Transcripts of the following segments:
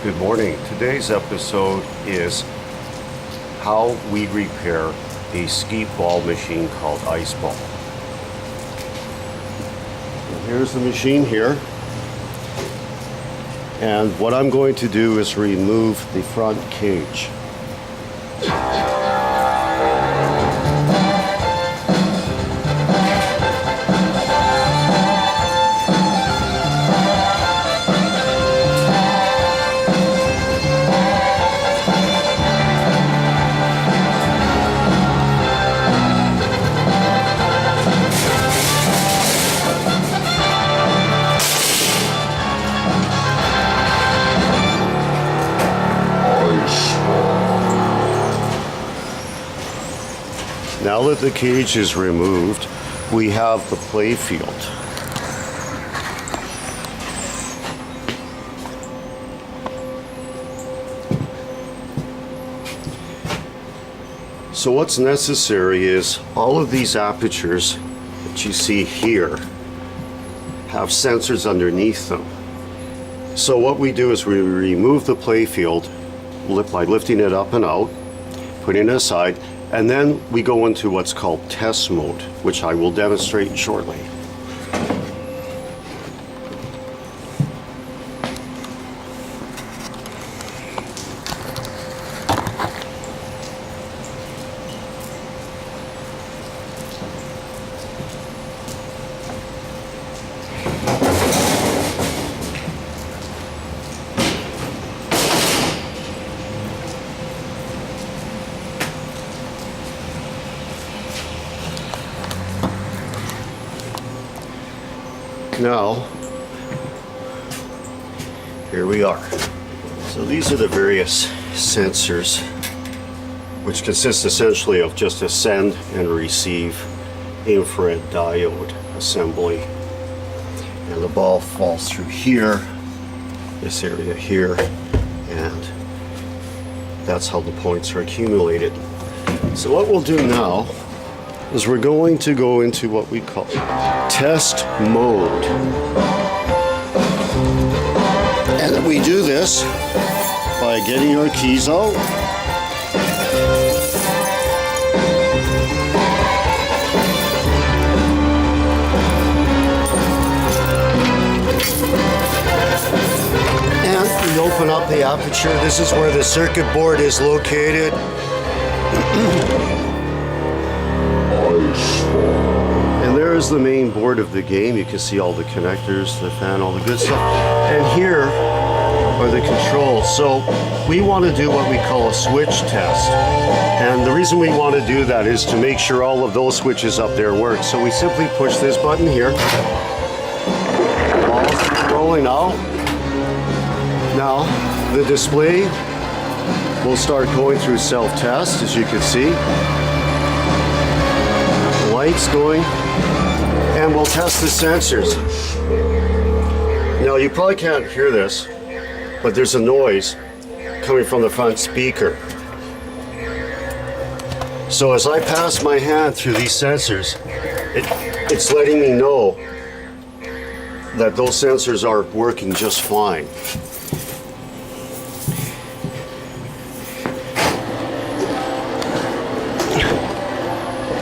Good morning. Today's episode is how we repair a ski ball machine called Ice Ball. And here's the machine here. And what I'm going to do is remove the front cage. Now that the cage is removed, we have the play field. So what's necessary is all of these apertures that you see here have sensors underneath them. So what we do is we remove the play field by lifting it up and out, putting it aside, and then we go into what's called test mode, which I will demonstrate shortly. Now, here we are. So these are the various sensors, which consist essentially of just a send and receive infrared diode assembly. And the ball falls through here, this area here, and that's how the points are accumulated. So what we'll do now is we're going to go into what we call test mode. And we do this by getting our keys out. And we open up the aperture. This is where the circuit board is located. And there's the main board of the game. You can see all the connectors, the fan, all the good stuff. And here are the controls. So we want to do what we call a switch test. And the reason we want to do that is to make sure all of those switches up there work. So we simply push this button here. Ball's rolling out. Now the display will start going through self-test, as you can see. Lights going, and we'll test the sensors. Now you probably can't hear this, but there's a noise coming from the front speaker. So as I pass my hand through these sensors, it's letting me know that those sensors are working just fine.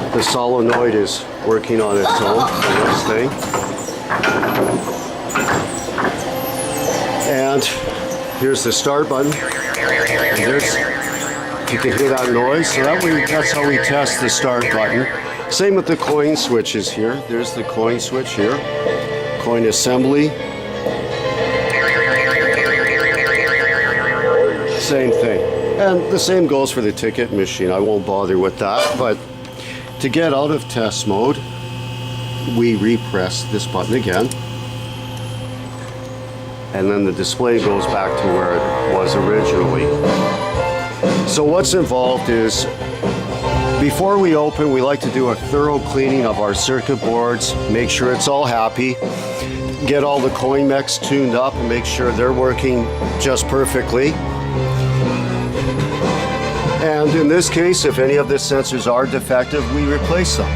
The solenoid is working on its own for this thing. And here's the start button. And there's, you can hear that noise. So that's how we test the start button. Same with the coin switches here. There's the coin switch here. Coin assembly. Same thing. And the same goes for the ticket machine. I won't bother with that, but to get out of test mode, we repress this button again, and then the display goes back to where it was originally. So what's involved is, before we open, we like to do a thorough cleaning of our circuit boards, make sure it's all happy, get all the coin mechs tuned up and make sure they're working just perfectly. And in this case, if any of the sensors are defective, we replace them.